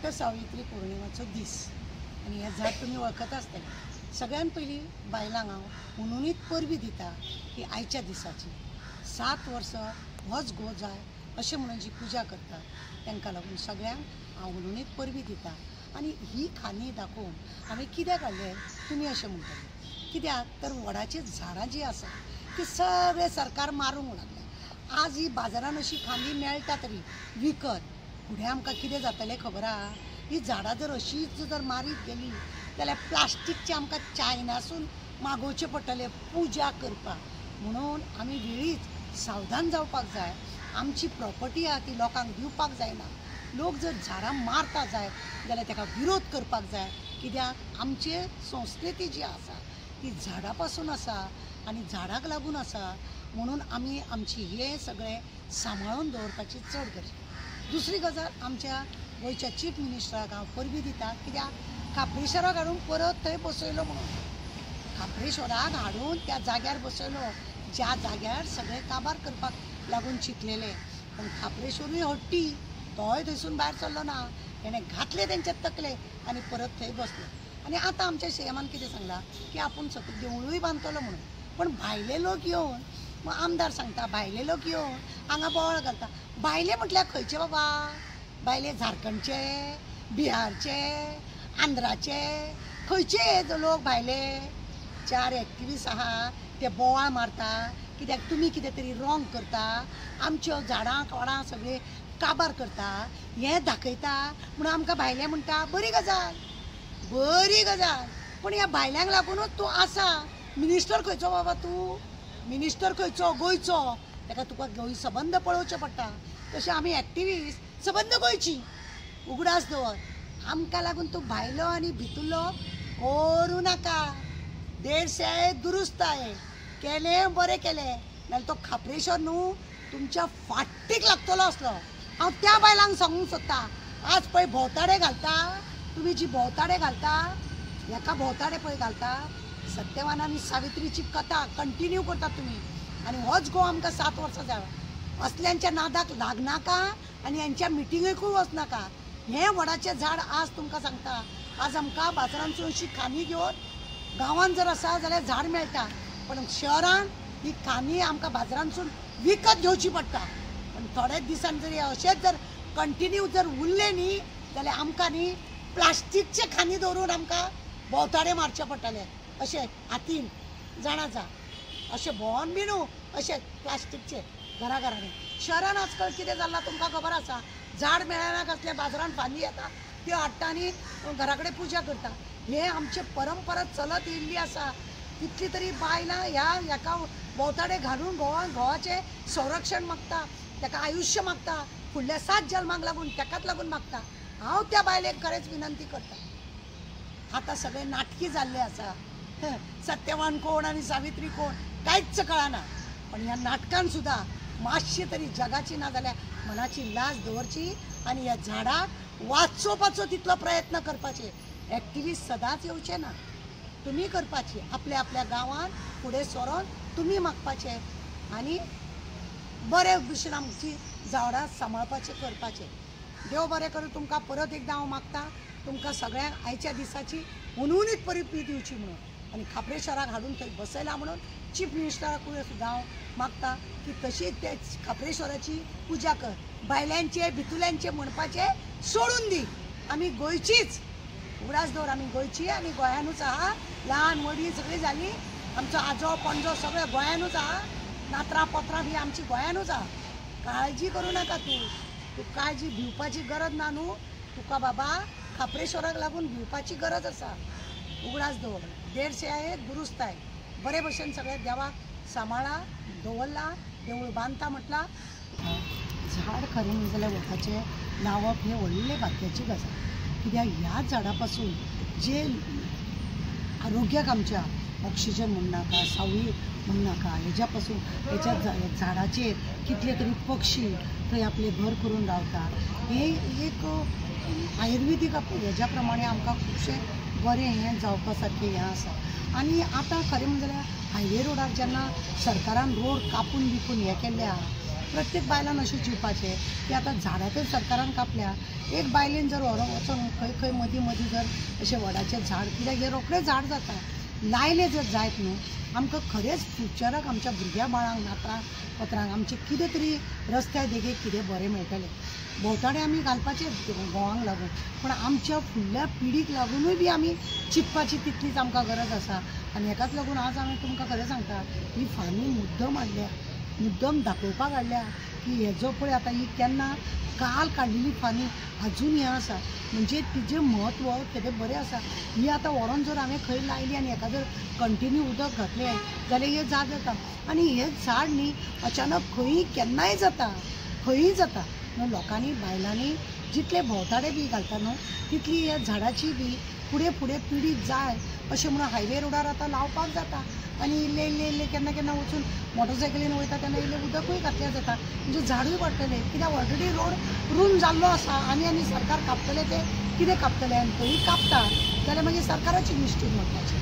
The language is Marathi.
वटसावित्री पौर्णिमेचो दीस आनी हें झाड तुमी वळखता आसतलें। सगळ्यान पयलीं बायलांक हांव म्हणूनच परबी दिता की आयच्या दिसाची 7 वर्सां होच घो जाय अशें म्हणून जी पुजा करतात तांकां लागून सगळ्यांक हांव म्हणूनच परबी दिता। आनी ही खाणी दाखोवन हांवें कित्याक हाडले तुमी अशें म्हणटले, कित्याक तर वडाचीं झाडां जीं आसा ती सगळे सरकार मारूंक लागले। आज ही बाजारान अशी खांदी मेळटा तरी विकत, फुडें आमकां कितें जातलें खबर आहा? ही झाडां जर अशीच जर मारीत गेली जाल्यार प्लास्टीकचे आमकां चायनासून मागोवचें पडटलें पुजा करपाक। म्हणून आमी वेळीच सावधान जावपाक जाय। आमची प्रॉपर्टी आहा ती लोकांक दिवपाक जायना। लोक जर झाडां मारता जाय जाल्यार ताका विरोध करपाक जाय, कित्याक आमची संस्कृती जी आसा ती झाडां पासून आसा आनी झाडाक लागून आसा। म्हणून आमी आमची हे सगळे सांबाळून दवरपाची चड गरज। दुसरी गजाल, आमच्या गोंयच्या चीफ मिनिस्टराक हांव परबी दिता, कित्याक खापरेश्वराक हाडून परत थंय बसयलो म्हणून। खापरेश्वराक हाडून त्या जाग्यार बसयलो ज्या जाग्यार सगळे काबार करपाक लागून चिंतलेले, पण खापरेश्वरूय हट्टी, तोय थंयसून भायर सरलो ना। तेणें घातले तेंचे तकले आनी परत थंय बसले। आनी आतां आमच्या सीएमान कितें सांगलां की आपूण सकयल देवूळूय बांदतलो म्हणून, पण भायले लोक येवन, मग आमदार सांगता भायले लोक येवन हांगा बोवाळ घालता। भायले म्हटल्यार खंयचे बाबा? भायले झारखंडचे, बिहारचे, आंध्राचे, खंयचे लोक भायले? 4 एक्टिविस्ट आहा ते बोवाळ मारता कित्याक तुमी कितें तरी रॉंग करता, आमच्यो झाडां कोडां सगळे काबार करता, हें दाखयता म्हणून आमकां भायले म्हणटा। बरी गजाल, बरी गजाल, पण ह्या भायल्यांक लागूनच तूं आसा। मिनिस्टर खंयचो बाबा तूं? मिनिस्टर खंयचो? गोंयचो। ताका तुका गोंय सबंद पळोवचें पडटा। तशें आमी एक्टिविस्ट सबंद गोंयची। उगडास दवर, आमकां लागून तूं भायलो आनी भितुरलो करूं नाका। देश आहे दुरुस्त आहे, केलें बरें केलें, नाल्यार तो खापरेश्वर न्हू तुमच्या फाटीक लागतलो असलो। हांव त्या बायलांक सांगूंक सोदता, आज पळय भोंवताडे घालता तुमी, जी भोंवताडे घालता, हेका भोंवताडे पळय घालता, सत्यवान आनी सावित्रीची कथा कंटिन्यू करतात तुमी। आनी होच घो आमकां 7 वर्सां जाय। असल्यांच्या नादाक लागनाका आनी हेंच्या मिटिंगेकूय वचनाका। हें वडाचें झाड आज तुमकां सांगता, आज आमकां बाजारांतसून अशी खांदी घेवन गांवांत जर आसा जाल्यार झाड मेळटा, पण शहरान ही खांदी आमकां बाजारांतसून विकत घेवची पडटा। पण थोड्याच दिसान जर अशेंच जर कंटिन्यू जर उरले न्ही जाल्यार आमकां न्ही प्लास्टीकचे खांदी दवरून आमकां भोंवताडे मारचे पडटले। अशें हातीन जाणा जा, अशें भोंवन बी न्हू, अशें प्लास्टीकचे घराघरांनी। शहरान आजकाल कितें जालां तुमकां खबर आसा? झाड मेळना कसले बाजारांत फांदी येता त्यो हाडटा आनी घरा कडेन पुजा करता। हे आमचे परंपरा चलत येयल्ली आसा। कितली तरी बायलां हेका भोंवताडे घालून घोवाचें संरक्षण मागता, ताका आयुश्य मागता, फुडल्या 7 जल्माक लागून ताकाच लागून मागता। हांव त्या बायलेक खरेंच विनंती करता। आतां सगळे नाटकी जाल्ले आसा। सत्यवान कोण आनी सावित्री कोण कांयच कळना, पण ह्या नाटकान सुद्दां मातशी तरी जगाची ना जाल्यार मनाची लाज दवरची आनी ह्या झाडाक वाचोवपाचो तितलो प्रयत्न करपाचे। एक्टिविस्ट सदांच येवचे ना, तुमी करपाची। आपल्या आपल्या गांवांत फुडें सरोन तुमी मागपाचे आनी बरे भशेन आमची झाडां सांबाळपाचें करपाचें। देव बरें करूं तुमकां। परत एकदां हांव मागता तुमकां सगळ्यांक आयच्या दिसाची म्हणूनच परबी दिवची म्हणून, आनी खापरेश्वराक हाडून थंय बसयला म्हणून चीफ मिनिस्टराकूय सुद्दां हांव मागता की तशीच ते खापरेश्वराची पुजा कर। भायल्यांचे भितुल्यांचे म्हणपाचें सोडून दी। आमी गोंयचीच, उगडास दवर, आमी गोंयची आनी गोंयानूच आहा। ल्हान व्हडी सगळी जाली, आमचो आजो पणजो सगळे गोंयानूच आहा। नात्रां पोत्रां बी आमची गोंयानूच आहा। काळजी करूं नाका तूं काळजी भिवपाची गरज ना न्हू तुका बाबा। खापरेश्वराक लागून भिवपाची गरज आसा। उगडास दवर, देश आहे दुरुस्त आहे, बरे भशेन सगळे देवाक सांबाळा दवरला। देवूळ बांदता म्हटला, झाड खरें म्हणलें जाल्यार वताचें लावप हें व्हडले भाग्याची गजाल। कित्याक ह्या झाडा पासून जे आरोग्याक आमच्या ऑक्सिजन म्हणनाका, सावळी म्हणनाका, हेज्या पासून हेच्या झाडाचेर कितले तरी पक्षी थंय आपले घर करून रावता। हे एक आयुर्वेदीक हेज्या प्रमाणे आमकां खुबशें बरें हें जावपा सारकें हें आसा। आनी आतां खरें म्हणलें जाल्यार हायवे रोडार जेन्ना सरकारान रोड कापून बिपून हें केल्ले आहा, प्रत्येक बायलान अशें चिवपाचें की आतां झाडां तर सरकारान कापल्या, एक बायलेन जर व्हरोन वचोन खंय खंय मदीं मदीं जर अशें वडाचें झाड, कित्याक हे रोखडें झाड जाता, लायले जर जायत न्हू आमकां खरेंच फ्युचराक आमच्या भुरग्या बाळांक नातरांक पत्रांक आमचें कितें तरी रस्त्या देगेक कितें बरें मेळटलें. भोंवताडे आमी घालपाचे गोवांक लागून, पूण आमच्या फुडल्या पिढीक लागूनूय बी आमी चिंतपाची तितलीच आमकां गरज आसा. आनी हेकाच लागून आज हांवें तुमकां खरें सांगता, ही फार्मी मुद्दम हाडल्या, मुद्दम दाखोवपाक हाडल्या की हेजो पळय आतां ही केन्ना काल काडलेली फार्मी अजून हें आसा, म्हणजे तिजें म्हत्व केदें बरें आसा. ही आतां व्हरोन जर हांवें खंय लायली आनी हेका जर कंटिन्यू उदक घातलें जाल्यार हें झाड जाता. आनी हें झाड न्ही अचानक खंयी केन्नाय जाता, खंयी जाता. लोकांनी बायलांनी जितले भोंवताडे बी घालता न्हू तितली ह्या झाडाची बी फुडें फुडें पिडी जाय अशें म्हणून हायवे रोडार आतां लावपाक जाता. आनी इल्ले इल्ले इल्ले केन्ना केन्ना वचून मोटरसायकलीन वयता तेन्ना इल्लें उदकूय घातलें जाता, म्हणजे झाडूय वाडटलें. कित्याक ऑलरेडी रोड रूंद जाल्लो आसा आनी सरकार कापतले ते कितें कापतले, आनी खंयी कापता जाल्यार मागीर सरकाराची मिस्टेक म्हणपाची.